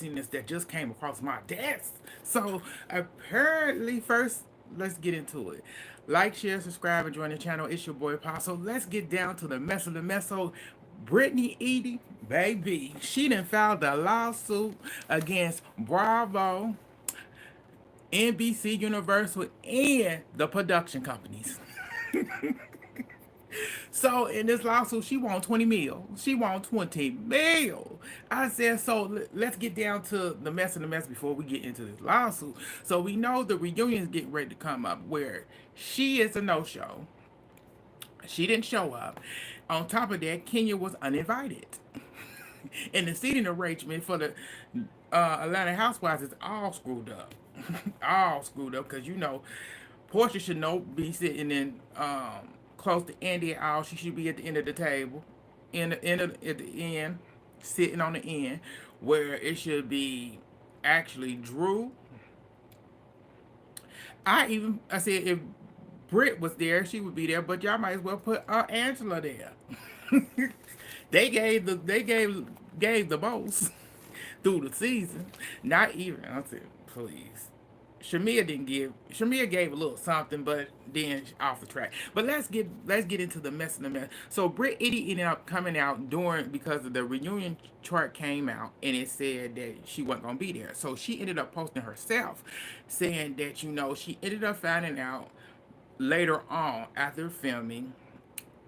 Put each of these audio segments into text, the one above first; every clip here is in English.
that just came across my desk. So apparently, first, let's get into it. Like, share, subscribe, and join the channel. It's your boy Pop. So let's get down to the mess of the mess. So Brit Eady, baby, she done filed a lawsuit against Bravo, NBC Universal, and the production companies. So in this lawsuit, she want 20 mil. She want 20 mil. I said, so let's get down to the mess of the mess before we get into this lawsuit. So we know the reunion is getting ready to come up where she is a no-show. She didn't show up. On top of that, Kenya was uninvited. And the seating arrangement for the Atlanta Housewives is all screwed up. All screwed up because Portia should be sitting in close to Andy at all. She should be at the end of the table, at the end, sitting on the end, where it should be actually Drew. I said if Britt was there, she would be there, but y'all might as well put Angela there. They gave the most through the season. Not even I said, please. Shamia gave a little something, but then off the track. But let's get into the mess of the mess. So Brit Eady ended up coming out during because of the reunion chart came out and it said that she wasn't gonna be there. So she ended up posting herself saying that she ended up finding out later on after filming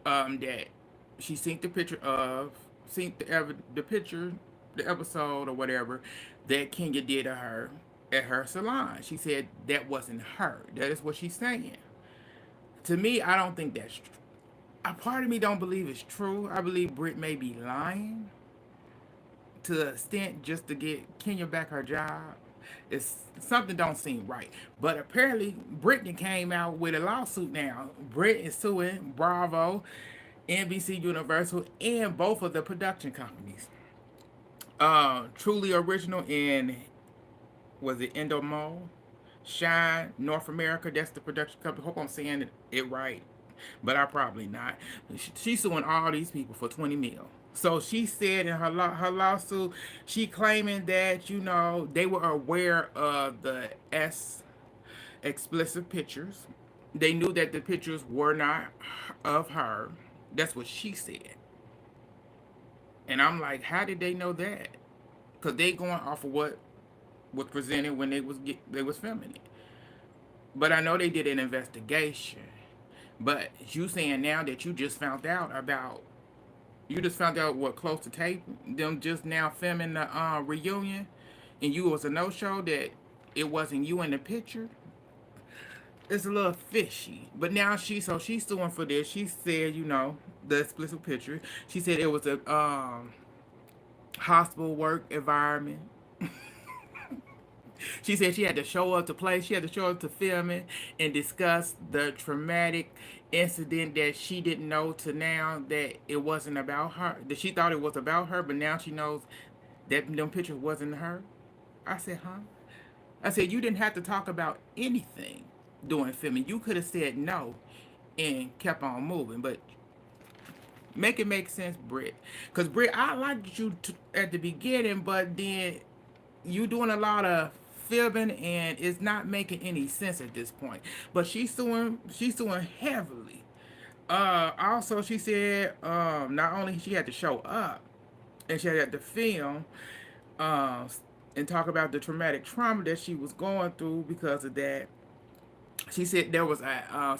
that she seen the picture, the episode or whatever that Kenya did to her at her salon. She said that wasn't her. That is what she's saying. To me, I don't think that's true. A part of me don't believe it's true. I believe Britt may be lying to the extent just to get Kenya back her job. It's something don't seem right. But apparently, Brittany came out with a lawsuit now. Britt is suing Bravo, NBC Universal, and both of the production companies. Truly Original and was it Endomol? Shine North America, that's the production company. Hope I'm saying it right, but I probably not. She's suing all these people for 20 mil. So she said in her lawsuit, she claiming that they were aware of the explicit pictures. They knew that the pictures were not of her. That's what she said. And I'm like, how did they know that? Because they going off of what was presented when they was filming it. But I know they did an investigation. But you saying now that you just found out what close to tape them just now filming the reunion, and you was a no show that it wasn't you in the picture. It's a little fishy. But now she's suing for this. She said the explicit picture. She said it was a hospital work environment. She said she had to show up to play. She had to show up to film it and discuss the traumatic incident that she didn't know to now that it wasn't about her. That she thought it was about her, but now she knows that them pictures wasn't her. I said, huh? I said, you didn't have to talk about anything during filming. You could have said no and kept on moving, but make it make sense, Britt. Because, Britt, I liked you at the beginning, but then you doing a lot of fibbing and it's not making any sense at this point. But she's suing heavily. Also she said not only she had to show up and she had to film and talk about the traumatic trauma that she was going through because of that. She said there was a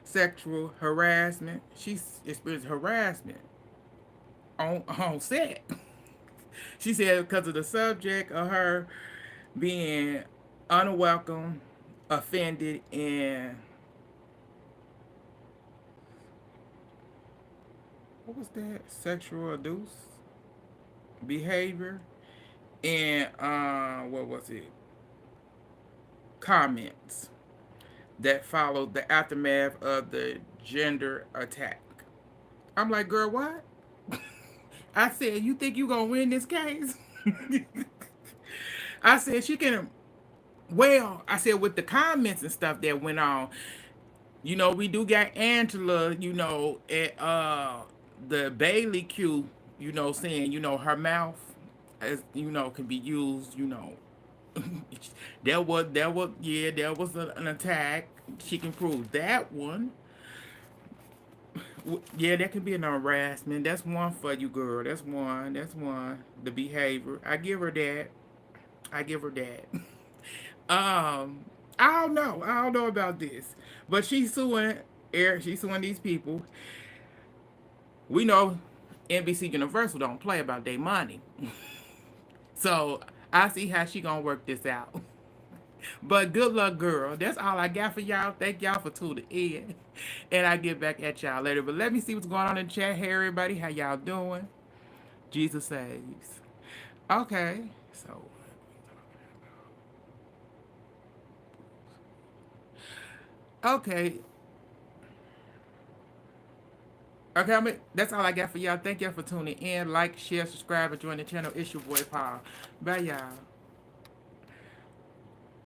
sexual harassment. She experienced harassment on set. She said because of the subject of her being unwelcome, offended, and what was that? Sexual abuse behavior and what was it? Comments that followed the aftermath of the gender attack. I'm like, girl, what? I said, you think you gonna win this case? I said, she can. Well, I said, with the comments and stuff that went on, we do got Angela, at the Bailey Q saying, her mouth, as can be used, there was an attack. She can prove that one. Yeah, that can be an harassment. That's one for you, girl. That's one. That's one. The behavior. I give her that. I give her that. I don't know. I don't know about this, but she's suing. Eric. She's suing these people. We know NBC Universal don't play about their money, so I see how she gonna work this out. But good luck, girl. That's all I got for y'all. Thank y'all for tuning in. And I get back at y'all later. But let me see what's going on in the chat. Hey, everybody. How y'all doing? Jesus saves. Okay. So, okay. Okay, that's all I got for y'all. Thank y'all for tuning in. Like, share, subscribe, and join the channel. It's your boy, Paul. Bye, y'all.